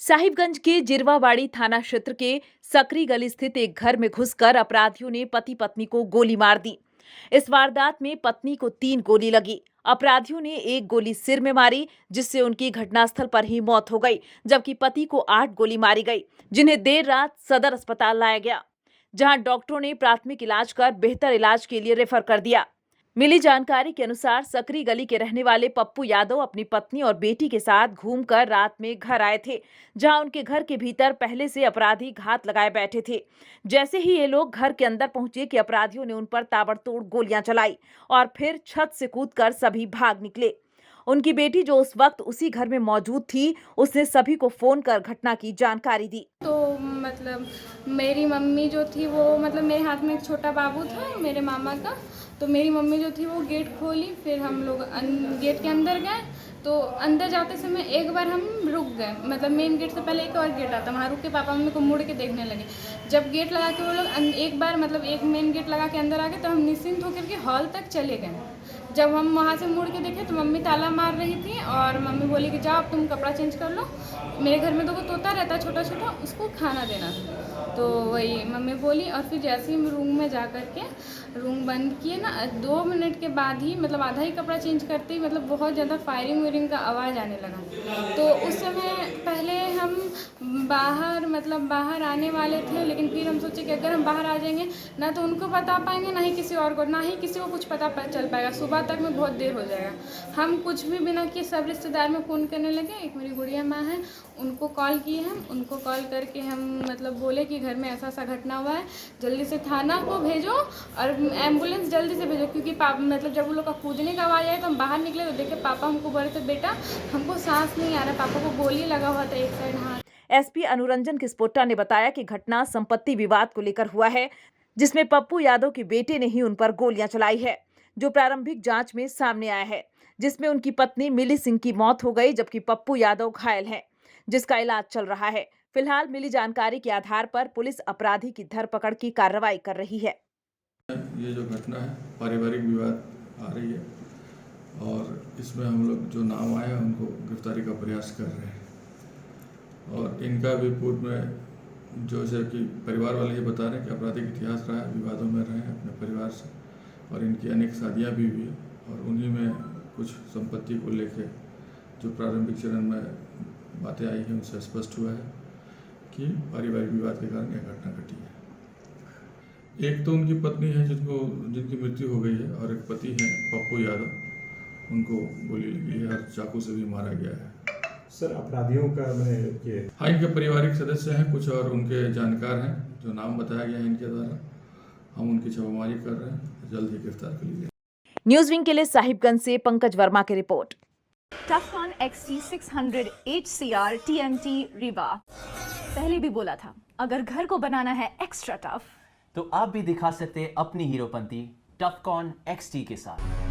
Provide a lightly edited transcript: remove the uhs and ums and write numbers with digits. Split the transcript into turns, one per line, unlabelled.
साहिबगंज के जिरवावाड़ी थाना क्षेत्र के सकरी गली स्थित एक घर में घुसकर अपराधियों ने पति पत्नी को गोली मार दी। इस वारदात में पत्नी को 3 गोली लगी। अपराधियों ने एक गोली सिर में मारी, जिससे उनकी घटनास्थल पर ही मौत हो गई, जबकि पति को 8 गोली मारी गई, जिन्हें देर रात सदर अस्पताल लाया गया, जहां डॉक्टरों ने प्राथमिक इलाज कर बेहतर इलाज के लिए रेफर कर दिया। मिली जानकारी के अनुसार सकरी गली के रहने वाले पप्पू यादव अपनी पत्नी और बेटी के साथ घूमकर रात में घर आए थे, जहां उनके घर के भीतर पहले से अपराधी घात लगाए बैठे थे। जैसे ही ये लोग घर के अंदर पहुंचे कि अपराधियों ने उन पर ताबड़तोड़ गोलियां चलाई और फिर छत से कूदकर सभी भाग निकले। उनकी बेटी, जो उस वक्त उसी घर में मौजूद थी, उसने सभी को फोन कर घटना की जानकारी दी।
तो मतलब मेरी मम्मी जो थी वो मेरे हाथ में एक छोटा बाबू था मेरे मामा का। तो मेरी मम्मी जो थी वो गेट खोली, फिर हम लोग गेट के अंदर गए। तो अंदर जाते समय एक बार हम रुक गए, मेन गेट से पहले एक और गेट आता, वहाँ रुक के पापा मम्मी को मुड़ के देखने लगे। जब गेट लगा के वो लोग एक बार एक मेन गेट लगा के अंदर आ गए, तो हम निश्चिंत होकर के हॉल तक चले गए। जब हम वहाँ से मुड़ के देखे तो मम्मी ताला मार रही थी और मम्मी बोली कि जाओ अब तुम कपड़ा चेंज कर लो। मेरे घर में 2 तोता रहता छोटा छोटा, उसको खाना देना था। तो वही मम्मी बोली, और फिर जैसे ही हम रूम में जा कर के रूम बंद किए ना, 2 मिनट के बाद ही आधा ही कपड़ा चेंज करते ही बहुत ज़्यादा फायरिंग वायरिंग का आवाज़ आने लगा। तो उस समय पहले हम बाहर आने वाले थे, लेकिन फिर हम सोचे कि अगर हम बाहर आ जाएंगे ना तो उनको बता पाएंगे, ना ही किसी और को, ना ही किसी को कुछ पता चल पाएगा, सुबह तक में बहुत देर हो जाएगा। हम कुछ भी बिना किए सब रिश्तेदार में फ़ोन करने लगे। एक मेरी गुड़िया माँ है, उनको कॉल किए हम, उनको कॉल करके हम बोले कि घर में ऐसा ऐसा घटना हुआ है, जल्दी से थाना को भेजो और एम्बुलेंस जल्दी से भेजो। क्योंकि जब वो लोग का कूदने का आवाज़ आया तो हम बाहर निकले तो देखे पापा हमको बोले थे, बेटा हमको सांस नहीं आ रहा, पापा को गोली लगा हुआ था एक साइड हाथ।
एसपी अनुरंजन किस्पोट्टा ने बताया कि घटना संपत्ति विवाद को लेकर हुआ है, जिसमें पप्पू यादव के बेटे ने ही उन पर गोलियां चलाई है, जो प्रारंभिक जांच में सामने आया है, जिसमें उनकी पत्नी मिली सिंह की मौत हो गई, जबकि पप्पू यादव घायल हैं, जिसका इलाज चल रहा है। फिलहाल मिली जानकारी के आधार पर पुलिस अपराधी की धरपकड़ की कार्रवाई कर रही है।
ये जो घटना है पारिवारिक विवाद आ रही है और इसमें हम लोग जो नाम आए हैं उनको गिरफ्तारी का प्रयास कर रहे हैं। और इनका भी पूर्व में जैसे कि परिवार वाले ये बता रहे हैं कि आपराधिक इतिहास रहा है, विवादों में रहे हैं अपने परिवार से, और इनकी अनेक शादियाँ भी हुई और उन्हीं में कुछ संपत्ति को लेकर जो प्रारंभिक चरण में बातें आई हैं उनसे स्पष्ट हुआ है कि पारिवारिक विवाद के कारण यह घटना घटी है। एक तो उनकी पत्नी है जिनकी मृत्यु हो गई है, और एक पति हैं पप्पू यादव, उनको गोली लगी है और चाकू से भी मारा गया है।
सर, अपराधियों का
हाँ, इनके पारिवारिक सदस्य हैं कुछ और उनके जानकार हैं जो नाम बताया गया है इनके द्वारा। हम उनकी छापेमारी कर रहे हैं, जल्द ही गिरफ्तार कर लीजिए।
न्यूज विंग के लिए साहिबगंज से पंकज वर्मा की report.
टफकॉन XT 600 HCR TMT Rewa. पहले भी बोला था, अगर घर को बनाना है एक्स्ट्रा टफ,
तो आप भी दिखा सकते हैं अपनी हीरोपंती टफकॉन XT के साथ।